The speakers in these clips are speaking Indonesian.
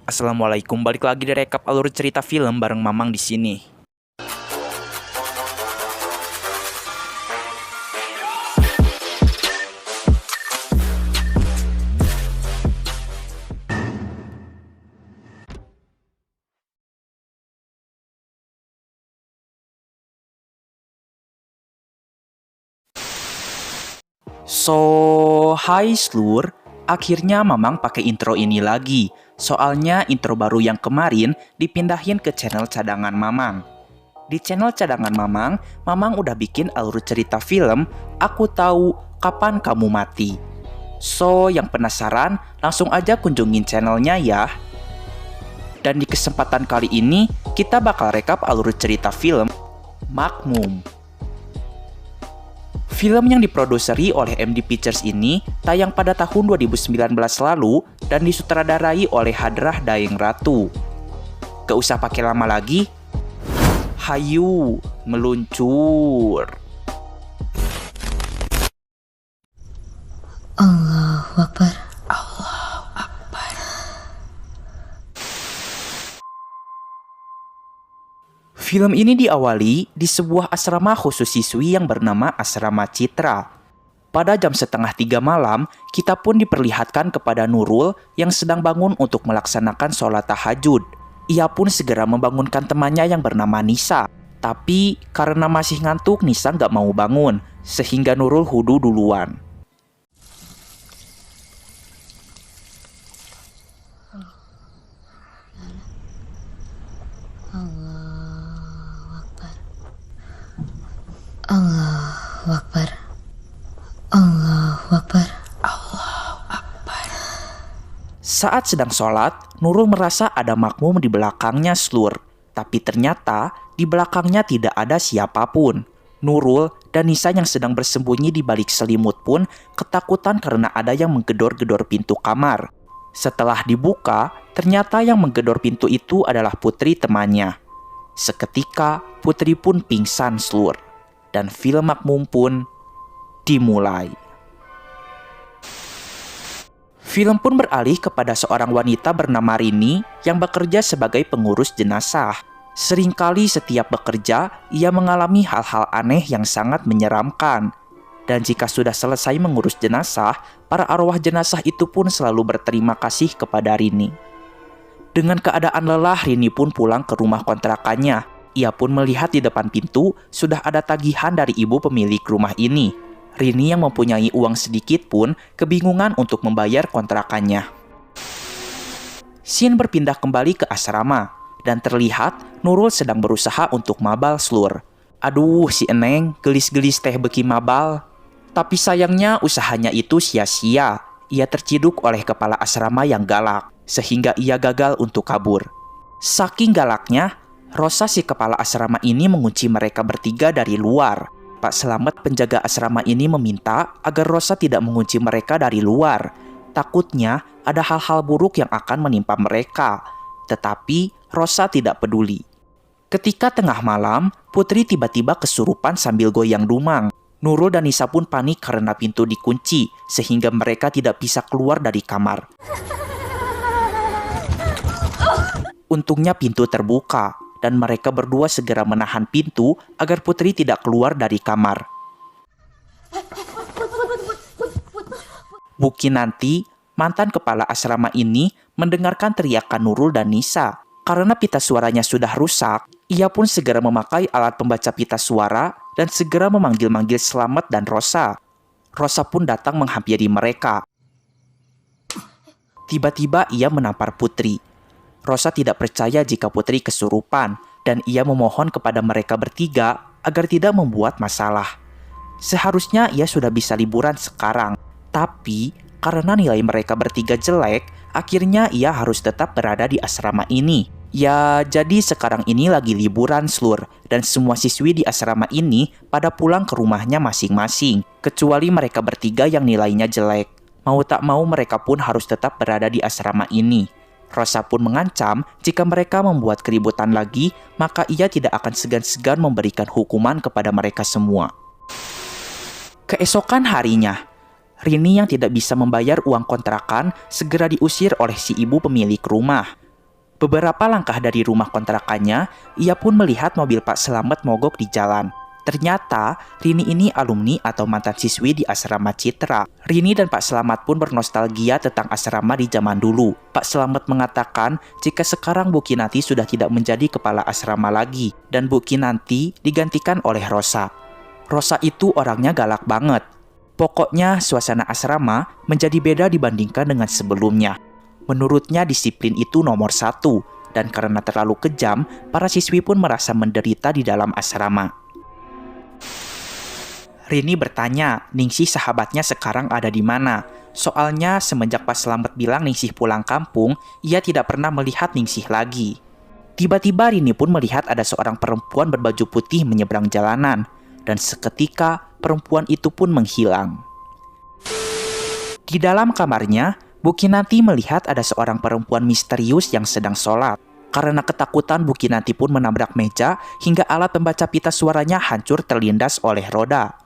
Assalamualaikum, balik lagi di rekap alur cerita film bareng Mamang di sini. Hai Slur, akhirnya Mamang pakai intro ini lagi. Soalnya intro baru yang kemarin dipindahin ke channel cadangan Mamang. Di channel cadangan Mamang, Mamang udah bikin alur cerita film Aku Tahu Kapan Kamu Mati. Yang penasaran, langsung aja kunjungin channelnya ya. Dan di kesempatan kali ini, kita bakal rekap alur cerita film Makmum. Film yang diproduseri oleh MD Pictures ini tayang pada tahun 2019 lalu dan disutradarai oleh Hadrah Daeng Ratu. Gak usah pakai lama lagi, hayu meluncur. Allahu Akbar. Film ini diawali di sebuah asrama khusus siswi yang bernama Asrama Citra. Pada jam 2:30 malam, kita pun diperlihatkan kepada Nurul yang sedang bangun untuk melaksanakan sholat tahajud. Ia pun segera membangunkan temannya yang bernama Nisa. Tapi karena masih ngantuk, Nisa nggak mau bangun, sehingga Nurul hudu duluan. Allahu Akbar. Allahu Akbar. Saat sedang sholat, Nurul merasa ada makmum di belakangnya Slur. Tapi ternyata di belakangnya tidak ada siapapun. Nurul dan Nisa yang sedang bersembunyi di balik selimut pun ketakutan karena ada yang menggedor-gedor pintu kamar. Setelah dibuka, ternyata yang menggedor pintu itu adalah Putri temannya. Seketika, Putri pun pingsan Slur. Dan film Makmum pun dimulai. Film pun beralih kepada seorang wanita bernama Rini yang bekerja sebagai pengurus jenazah. Seringkali setiap bekerja, ia mengalami hal-hal aneh yang sangat menyeramkan. Dan jika sudah selesai mengurus jenazah, para arwah jenazah itu pun selalu berterima kasih kepada Rini. Dengan keadaan lelah, Rini pun pulang ke rumah kontrakannya. Ia pun melihat di depan pintu sudah ada tagihan dari ibu pemilik rumah ini. Rini yang mempunyai uang sedikit pun kebingungan untuk membayar kontrakannya. Scene berpindah kembali ke asrama dan terlihat Nurul sedang berusaha untuk mabal Slur. Aduh, si Eneng gelis-gelis teh beki mabal. Tapi sayangnya usahanya itu sia-sia. Ia terciduk oleh kepala asrama yang galak sehingga ia gagal untuk kabur. Saking galaknya, Rosa si kepala asrama ini mengunci mereka bertiga dari luar. Pak Selamat penjaga asrama ini meminta agar Rosa tidak mengunci mereka dari luar. Takutnya ada hal-hal buruk yang akan menimpa mereka. Tetapi Rosa tidak peduli. Ketika tengah malam, Putri tiba-tiba kesurupan sambil goyang dumang. Nurul dan Nisa pun panik karena pintu dikunci, sehingga mereka tidak bisa keluar dari kamar. Untungnya pintu terbuka. Dan mereka berdua segera menahan pintu agar Putri tidak keluar dari kamar. Buki nanti, mantan kepala asrama ini mendengarkan teriakan Nurul dan Nisa. Karena pita suaranya sudah rusak, ia pun segera memakai alat pembaca pita suara dan segera memanggil-manggil Selamat dan Rosa. Rosa pun datang menghampiri mereka. Tiba-tiba ia menampar Putri. Rosa tidak percaya jika Putri kesurupan dan ia memohon kepada mereka bertiga agar tidak membuat masalah. Seharusnya ia sudah bisa liburan sekarang, tapi karena nilai mereka bertiga jelek, akhirnya ia harus tetap berada di asrama ini. Ya, jadi sekarang ini lagi liburan Slur dan semua siswi di asrama ini pada pulang ke rumahnya masing-masing, kecuali mereka bertiga yang nilainya jelek. Mau tak mau mereka pun harus tetap berada di asrama ini. Rosa pun mengancam jika mereka membuat keributan lagi, maka ia tidak akan segan-segan memberikan hukuman kepada mereka semua. Keesokan harinya, Rini yang tidak bisa membayar uang kontrakan segera diusir oleh si ibu pemilik rumah. Beberapa langkah dari rumah kontrakannya, ia pun melihat mobil Pak Selamet mogok di jalan. Ternyata, Rini ini alumni atau mantan siswi di asrama Citra. Rini dan Pak Selamat pun bernostalgia tentang asrama di zaman dulu. Pak Selamat mengatakan jika sekarang Bu Kinanti sudah tidak menjadi kepala asrama lagi, dan Bu Kinanti digantikan oleh Rosa. Rosa itu orangnya galak banget. Pokoknya suasana asrama menjadi beda dibandingkan dengan sebelumnya. Menurutnya disiplin itu nomor 1, dan karena terlalu kejam, para siswi pun merasa menderita di dalam asrama. Rini bertanya, Ningsih sahabatnya sekarang ada di mana? Soalnya semenjak Pak Selamet bilang Ningsih pulang kampung, ia tidak pernah melihat Ningsih lagi. Tiba-tiba Rini pun melihat ada seorang perempuan berbaju putih menyeberang jalanan, dan seketika perempuan itu pun menghilang. Di dalam kamarnya, Bu Kinanti melihat ada seorang perempuan misterius yang sedang sholat. Karena ketakutan, Bu Kinanti pun menabrak meja hingga alat pembaca pita suaranya hancur terlindas oleh roda.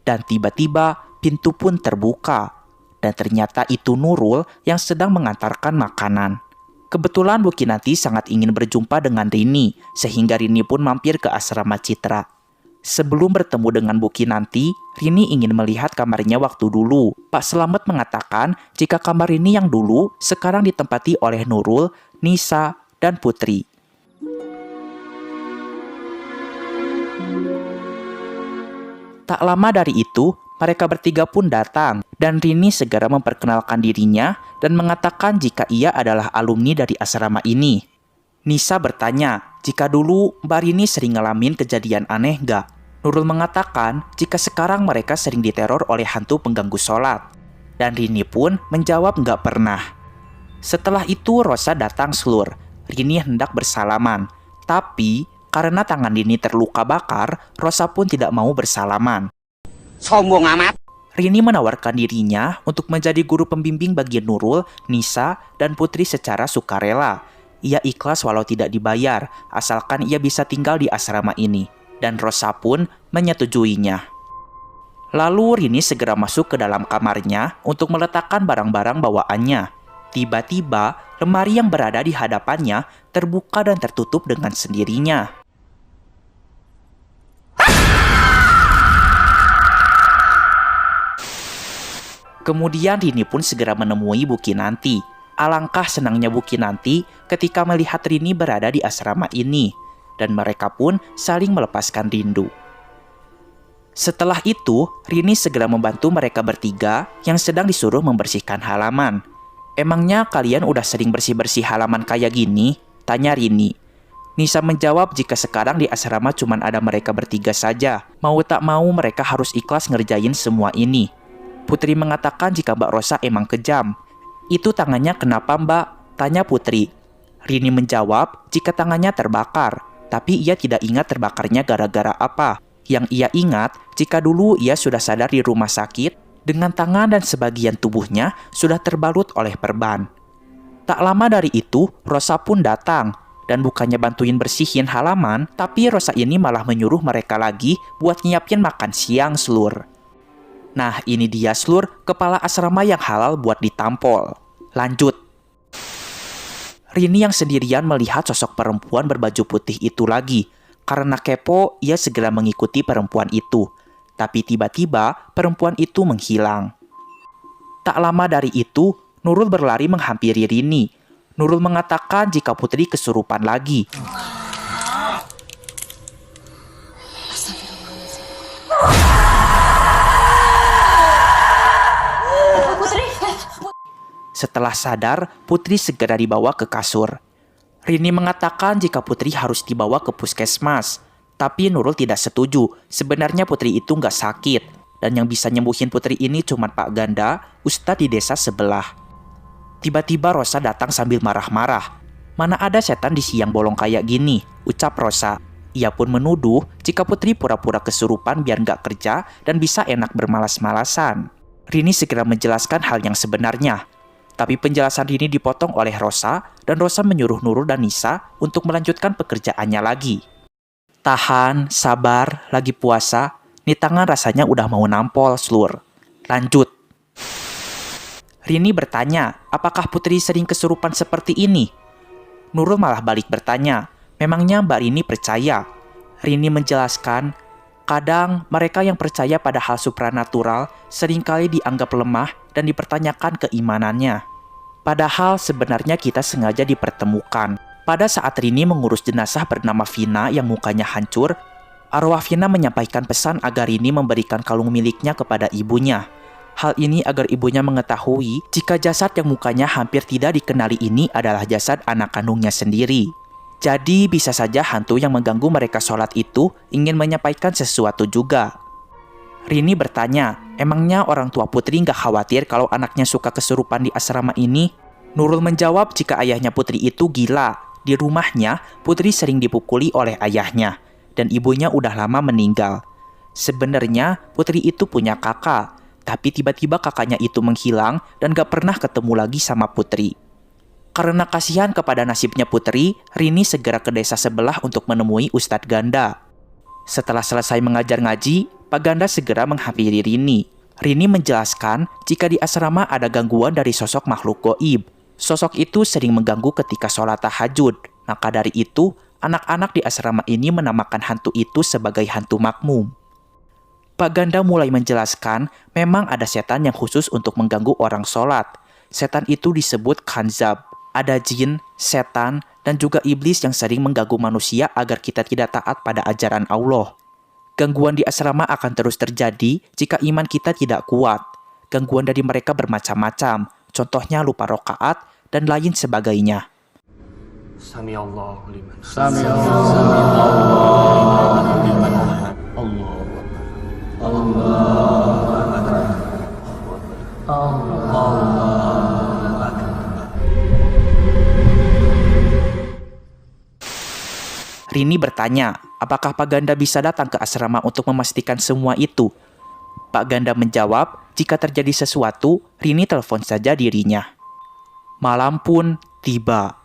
Dan tiba-tiba pintu pun terbuka. Dan ternyata itu Nurul yang sedang mengantarkan makanan. Kebetulan Bu Kinanti sangat ingin berjumpa dengan Rini, sehingga Rini pun mampir ke asrama Citra. Sebelum bertemu dengan Bu Kinanti, Rini ingin melihat kamarnya waktu dulu. Pak Selamet mengatakan jika kamar Rini yang dulu sekarang ditempati oleh Nurul, Nisa, dan Putri. Tak lama dari itu, mereka bertiga pun datang, dan Rini segera memperkenalkan dirinya dan mengatakan jika ia adalah alumni dari asrama ini. Nisa bertanya, jika dulu Mbak Rini sering ngalamin kejadian aneh gak? Nurul mengatakan jika sekarang mereka sering diteror oleh hantu pengganggu sholat. Dan Rini pun menjawab gak pernah. Setelah itu Rosa datang Slur. Rini hendak bersalaman, tapi karena tangan Rini terluka bakar, Rosa pun tidak mau bersalaman. Sombong amat. Rini menawarkan dirinya untuk menjadi guru pembimbing bagi Nurul, Nisa, dan Putri secara sukarela. Ia ikhlas walau tidak dibayar, asalkan ia bisa tinggal di asrama ini. Dan Rosa pun menyetujuinya. Lalu Rini segera masuk ke dalam kamarnya untuk meletakkan barang-barang bawaannya. Tiba-tiba, lemari yang berada di hadapannya terbuka dan tertutup dengan sendirinya. Kemudian Rini pun segera menemui Bu Kinanti. Alangkah senangnya Bu Kinanti ketika melihat Rini berada di asrama ini. Dan mereka pun saling melepaskan rindu. Setelah itu, Rini segera membantu mereka bertiga yang sedang disuruh membersihkan halaman. Emangnya kalian udah sering bersih-bersih halaman kayak gini? Tanya Rini. Nisa menjawab jika sekarang di asrama cuma ada mereka bertiga saja. Mau tak mau mereka harus ikhlas ngerjain semua ini. Putri mengatakan jika Mbak Rosa emang kejam. Itu tangannya kenapa Mbak? Tanya Putri. Rini menjawab jika tangannya terbakar. Tapi ia tidak ingat terbakarnya gara-gara apa. Yang ia ingat jika dulu ia sudah sadar di rumah sakit dengan tangan dan sebagian tubuhnya sudah terbalut oleh perban. Tak lama dari itu, Rosa pun datang. Dan bukannya bantuin bersihin halaman, tapi Rosa ini malah menyuruh mereka lagi buat nyiapin makan siang Slur. Nah ini dia Slur, kepala asrama yang halal buat ditampol. Lanjut. Rini yang sendirian melihat sosok perempuan berbaju putih itu lagi. Karena kepo, ia segera mengikuti perempuan itu. Tapi tiba-tiba perempuan itu menghilang. Tak lama dari itu, Nurul berlari menghampiri Rini. Nurul mengatakan jika Putri kesurupan lagi. Setelah sadar, Putri segera dibawa ke kasur. Rini mengatakan jika Putri harus dibawa ke puskesmas. Tapi Nurul tidak setuju. Sebenarnya Putri itu nggak sakit. Dan yang bisa nyembuhin Putri ini cuma Pak Ganda, ustadz di desa sebelah. Tiba-tiba Rosa datang sambil marah-marah. Mana ada setan di siang bolong kayak gini, ucap Rosa. Ia pun menuduh jika Putri pura-pura kesurupan biar nggak kerja dan bisa enak bermalas-malasan. Rini segera menjelaskan hal yang sebenarnya. Tapi penjelasan Rini dipotong oleh Rosa dan Rosa menyuruh Nurul dan Nisa untuk melanjutkan pekerjaannya lagi. Tahan, sabar, lagi puasa. Nih tangan rasanya udah mau nampol, Slur. Lanjut. Rini bertanya, apakah Putri sering kesurupan seperti ini? Nurul malah balik bertanya, memangnya Mbak Rini percaya? Rini menjelaskan, kadang mereka yang percaya pada hal supranatural seringkali dianggap lemah dan dipertanyakan keimanannya. Padahal sebenarnya kita sengaja dipertemukan. Pada saat Rini mengurus jenazah bernama Vina yang mukanya hancur, arwah Vina menyampaikan pesan agar Rini memberikan kalung miliknya kepada ibunya. Hal ini agar ibunya mengetahui jika jasad yang mukanya hampir tidak dikenali ini adalah jasad anak kandungnya sendiri. Jadi bisa saja hantu yang mengganggu mereka sholat itu ingin menyampaikan sesuatu juga. Rini bertanya, emangnya orang tua Putri nggak khawatir kalau anaknya suka kesurupan di asrama ini? Nurul menjawab jika ayahnya Putri itu gila. Di rumahnya, Putri sering dipukuli oleh ayahnya, dan ibunya udah lama meninggal. Sebenarnya Putri itu punya kakak, tapi tiba-tiba kakaknya itu menghilang dan gak pernah ketemu lagi sama Putri. Karena kasihan kepada nasibnya Putri, Rini segera ke desa sebelah untuk menemui Ustadz Ganda. Setelah selesai mengajar ngaji, Pak Ganda segera menghampiri Rini. Rini menjelaskan jika di asrama ada gangguan dari sosok makhluk goib. Sosok itu sering mengganggu ketika sholat tahajud. Maka dari itu, anak-anak di asrama ini menamakan hantu itu sebagai hantu makmum. Pak Ganda mulai menjelaskan memang ada setan yang khusus untuk mengganggu orang sholat. Setan itu disebut khanzab. Ada jin, setan, dan juga iblis yang sering mengganggu manusia agar kita tidak taat pada ajaran Allah. Gangguan di asrama akan terus terjadi jika iman kita tidak kuat. Gangguan dari mereka bermacam-macam, contohnya lupa rokaat dan lain sebagainya. Sami Allahu liman. Sami Allahu liman. Rini bertanya, apakah Pak Ganda bisa datang ke asrama untuk memastikan semua itu? Pak Ganda menjawab, jika terjadi sesuatu, Rini telepon saja dirinya. Malam pun tiba.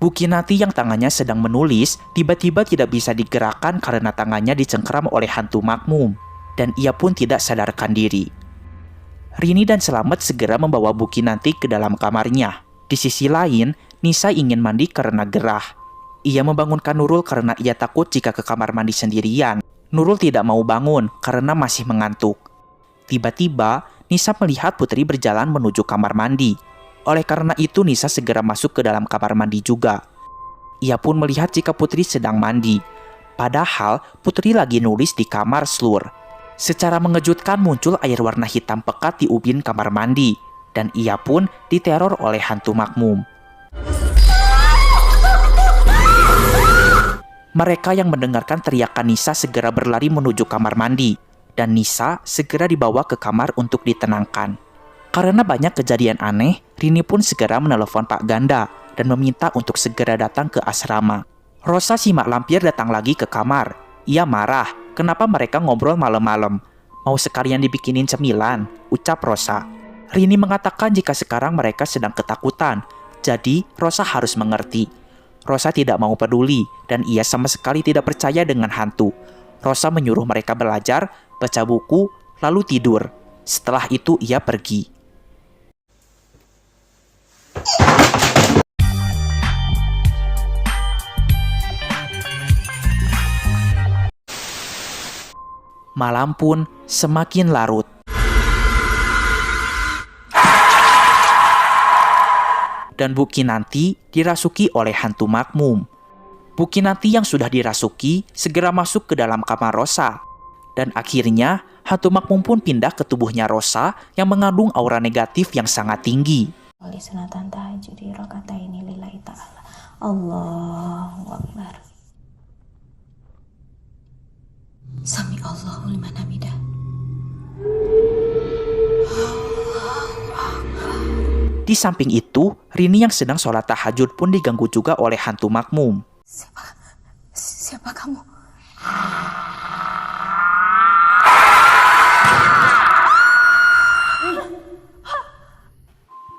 Bu Kinanti yang tangannya sedang menulis, tiba-tiba tidak bisa digerakkan karena tangannya dicengkeram oleh hantu makmum. Dan ia pun tidak sadarkan diri. Rini dan Selamet segera membawa Bu Kinanti ke dalam kamarnya. Di sisi lain, Nisa ingin mandi karena gerah. Ia membangunkan Nurul karena ia takut jika ke kamar mandi sendirian. Nurul tidak mau bangun karena masih mengantuk. Tiba-tiba, Nisa melihat Putri berjalan menuju kamar mandi. Oleh karena itu, Nisa segera masuk ke dalam kamar mandi juga. Ia pun melihat jika Putri sedang mandi. Padahal, Putri lagi nulis di kamar slur. Secara mengejutkan muncul air warna hitam pekat di ubin kamar mandi. Dan ia pun diteror oleh hantu makmum. Mereka yang mendengarkan teriakan Nisa segera berlari menuju kamar mandi. Dan Nisa segera dibawa ke kamar untuk ditenangkan. Karena banyak kejadian aneh, Rini pun segera menelepon Pak Ganda dan meminta untuk segera datang ke asrama. Rosa si mak lampir datang lagi ke kamar. Ia marah, kenapa mereka ngobrol malam-malam. Mau sekalian dibikinin cemilan, ucap Rosa. Rini mengatakan jika sekarang mereka sedang ketakutan, jadi Rosa harus mengerti. Rosa tidak mau peduli dan ia sama sekali tidak percaya dengan hantu. Rosa menyuruh mereka belajar, baca buku, lalu tidur. Setelah itu ia pergi. Malam pun semakin larut. Dan Bu Kinanti dirasuki oleh hantu makmum. Bu Kinanti yang sudah dirasuki segera masuk ke dalam kamar Rosa. Dan akhirnya hantu makmum pun pindah ke tubuhnya Rosa yang mengandung aura negatif yang sangat tinggi. Wali sunatan tahajud di rakaataini lillahi ta'ala. Allahu Akbar. Sami Allahu liman hamidah. Di samping itu, Rini yang sedang sholat tahajud pun diganggu juga oleh hantu makmum. Siapa kamu?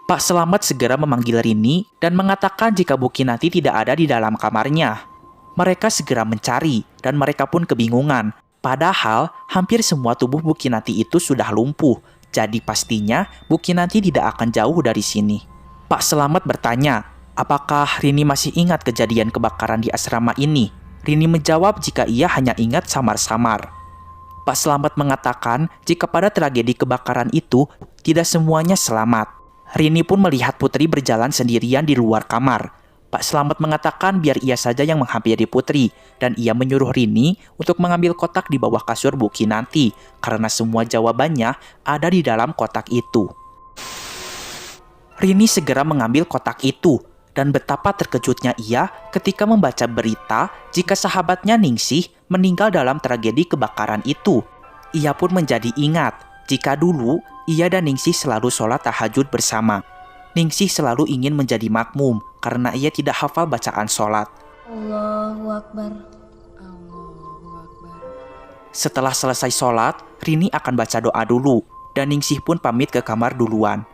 Pak Selamat segera memanggil Rini dan mengatakan jika Bu Kinanti tidak ada di dalam kamarnya. Mereka segera mencari dan mereka pun kebingungan. Padahal hampir semua tubuh Bu Kinanti itu sudah lumpuh. Jadi pastinya Bu Kinanti tidak akan jauh dari sini. Pak Selamat bertanya, Apakah Rini masih ingat kejadian kebakaran di asrama ini? Rini menjawab jika ia hanya ingat samar-samar. Pak Slamet mengatakan jika pada tragedi kebakaran itu tidak semuanya selamat. Rini pun melihat Putri berjalan sendirian di luar kamar. Pak Slamet mengatakan biar ia saja yang menghampiri Putri, dan ia menyuruh Rini untuk mengambil kotak di bawah kasur Bu Kinanti, karena semua jawabannya ada di dalam kotak itu. Rini segera mengambil kotak itu, dan betapa terkejutnya ia ketika membaca berita jika sahabatnya Ningsih meninggal dalam tragedi kebakaran itu. Ia pun menjadi ingat jika dulu ia dan Ningsih selalu sholat tahajud bersama. Ningsih selalu ingin menjadi makmum karena ia tidak hafal bacaan sholat. Allahu Akbar. Setelah selesai sholat, Rini akan baca doa dulu, dan Ningsih pun pamit ke kamar duluan.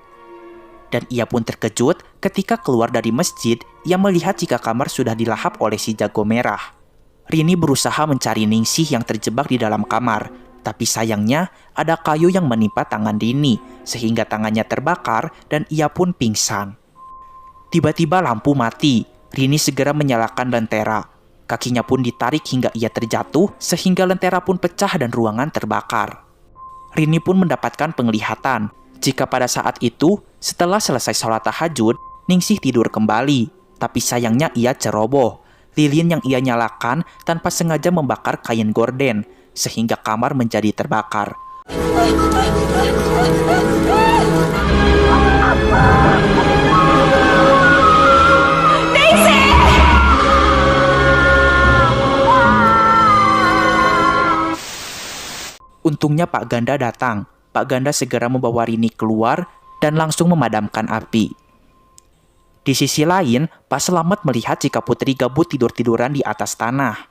Dan ia pun terkejut ketika keluar dari masjid, ia melihat jika kamar sudah dilahap oleh si jago merah. Rini berusaha mencari Ningsih yang terjebak di dalam kamar, tapi sayangnya ada kayu yang menimpa tangan Rini, sehingga tangannya terbakar dan ia pun pingsan. Tiba-tiba lampu mati, Rini segera menyalakan lentera. Kakinya pun ditarik hingga ia terjatuh, sehingga lentera pun pecah dan ruangan terbakar. Rini pun mendapatkan penglihatan, jika pada saat itu, setelah selesai sholat tahajud, Ningsih tidur kembali. Tapi sayangnya ia ceroboh. Lilin yang ia nyalakan tanpa sengaja membakar kain gorden, sehingga kamar menjadi terbakar. Untungnya Pak Ganda datang. Pak Ganda segera membawa Rini keluar dan langsung memadamkan api. Di sisi lain, Pak Slamet melihat jika Putri gabut tidur-tiduran di atas tanah.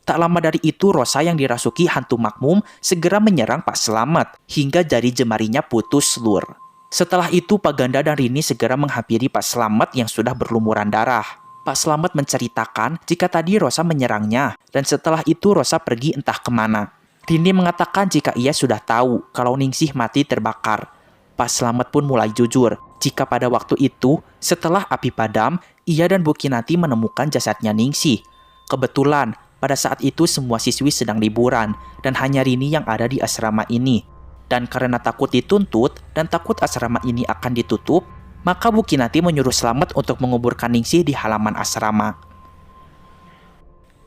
Tak lama dari itu, Rosa yang dirasuki hantu makmum segera menyerang Pak Slamet hingga jari jemarinya putus lur. Setelah itu, Pak Ganda dan Rini segera menghampiri Pak Slamet yang sudah berlumuran darah. Pak Slamet menceritakan jika tadi Rosa menyerangnya, dan setelah itu Rosa pergi entah kemana. Rini mengatakan jika ia sudah tahu kalau Ningsih mati terbakar. Pak Slamet pun mulai jujur jika pada waktu itu, setelah api padam, ia dan Bu Kinanti menemukan jasadnya Ningsih. Kebetulan, pada saat itu semua siswi sedang liburan dan hanya Rini yang ada di asrama ini. Dan karena takut dituntut dan takut asrama ini akan ditutup, maka Bu Kinanti menyuruh Slamet untuk menguburkan Ningsih di halaman asrama.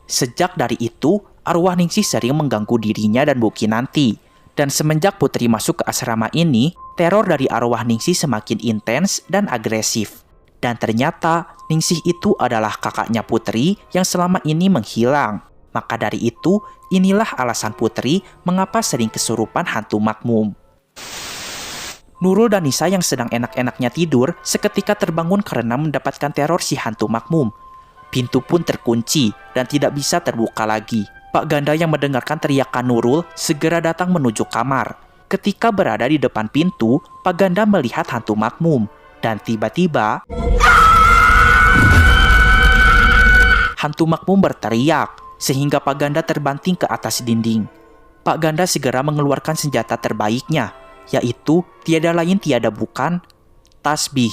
Sejak dari itu, arwah Ningsih sering mengganggu dirinya dan Bu Kinanti. Dan semenjak Putri masuk ke asrama ini, teror dari arwah Ningsih semakin intens dan agresif. Dan ternyata Ningsih itu adalah kakaknya Putri yang selama ini menghilang. Maka dari itu, inilah alasan Putri mengapa sering kesurupan hantu makmum. Nurul dan Nisa yang sedang enak-enaknya tidur seketika terbangun karena mendapatkan teror si hantu makmum. Pintu pun terkunci dan tidak bisa terbuka lagi. Pak Ganda yang mendengarkan teriakan Nurul segera datang menuju kamar. Ketika berada di depan pintu, Pak Ganda melihat hantu makmum. Dan tiba-tiba, hantu makmum berteriak, sehingga Pak Ganda terbanting ke atas dinding. Pak Ganda segera mengeluarkan senjata terbaiknya, yaitu tiada lain tiada bukan tasbih.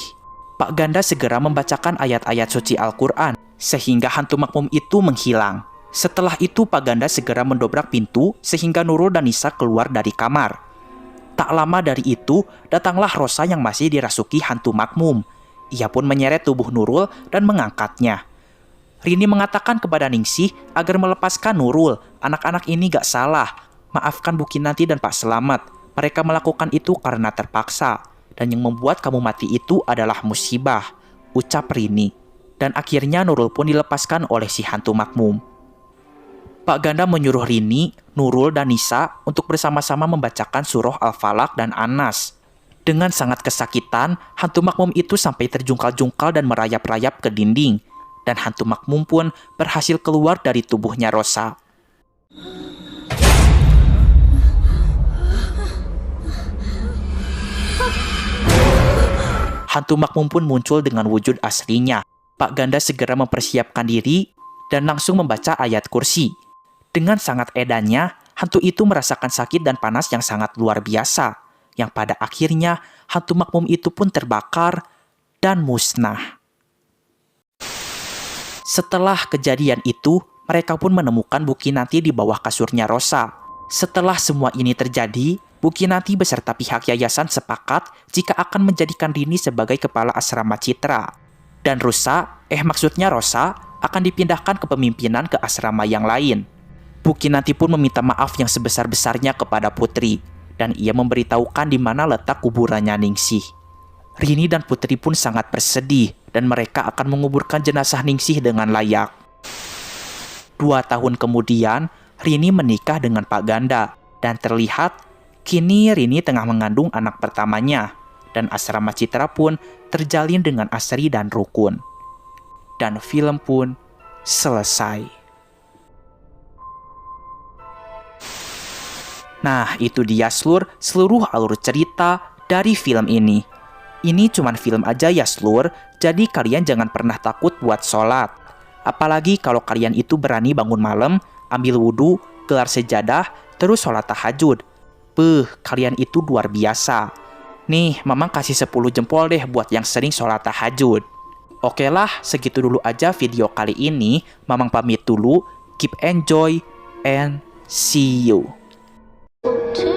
Pak Ganda segera membacakan ayat-ayat suci Al-Quran, sehingga hantu makmum itu menghilang. Setelah itu Pak Ganda segera mendobrak pintu sehingga Nurul dan Nisa keluar dari kamar. Tak lama dari itu, datanglah Rosa yang masih dirasuki hantu makmum. Ia pun menyeret tubuh Nurul dan mengangkatnya. Rini mengatakan kepada Ningsih agar melepaskan Nurul. Anak-anak ini gak salah. Maafkan Bu Kinanti dan Pak Slamet. Mereka melakukan itu karena terpaksa. Dan yang membuat kamu mati itu adalah musibah, ucap Rini. Dan akhirnya Nurul pun dilepaskan oleh si hantu makmum. Pak Ganda menyuruh Rini, Nurul, dan Nisa untuk bersama-sama membacakan surah Al-Falaq dan An-Nas. Dengan sangat kesakitan, hantu makmum itu sampai terjungkal-jungkal dan merayap-rayap ke dinding. Dan hantu makmum pun berhasil keluar dari tubuhnya Rosa. Hantu makmum pun muncul dengan wujud aslinya. Pak Ganda segera mempersiapkan diri dan langsung membaca ayat kursi. Dengan sangat edannya, hantu itu merasakan sakit dan panas yang sangat luar biasa, yang pada akhirnya hantu makmum itu pun terbakar dan musnah. Setelah kejadian itu, mereka pun menemukan Bu Kinanti di bawah kasurnya Rosa. Setelah semua ini terjadi, Bu Kinanti beserta pihak yayasan sepakat jika akan menjadikan Rini sebagai kepala asrama Citra. Dan Rosa akan dipindahkan kepemimpinan ke asrama yang lain. Bu Kinanti pun meminta maaf yang sebesar-besarnya kepada Putri, dan ia memberitahukan di mana letak kuburannya Ningsih. Rini dan Putri pun sangat bersedih, dan mereka akan menguburkan jenazah Ningsih dengan layak. 2 tahun kemudian, Rini menikah dengan Pak Ganda, dan terlihat kini Rini tengah mengandung anak pertamanya, dan asrama Citra pun terjalin dengan asri dan rukun. Dan film pun selesai. Nah, itu dia seluruh alur cerita dari film ini. Ini cuman film aja ya jadi kalian jangan pernah takut buat sholat. Apalagi kalau kalian itu berani bangun malam, ambil wudhu, gelar sejadah, terus sholat tahajud. Kalian itu luar biasa. Nih, Mamang kasih 10 jempol deh buat yang sering sholat tahajud. Oke lah, segitu dulu aja video kali ini. Mamang pamit dulu. Keep enjoy and see you. To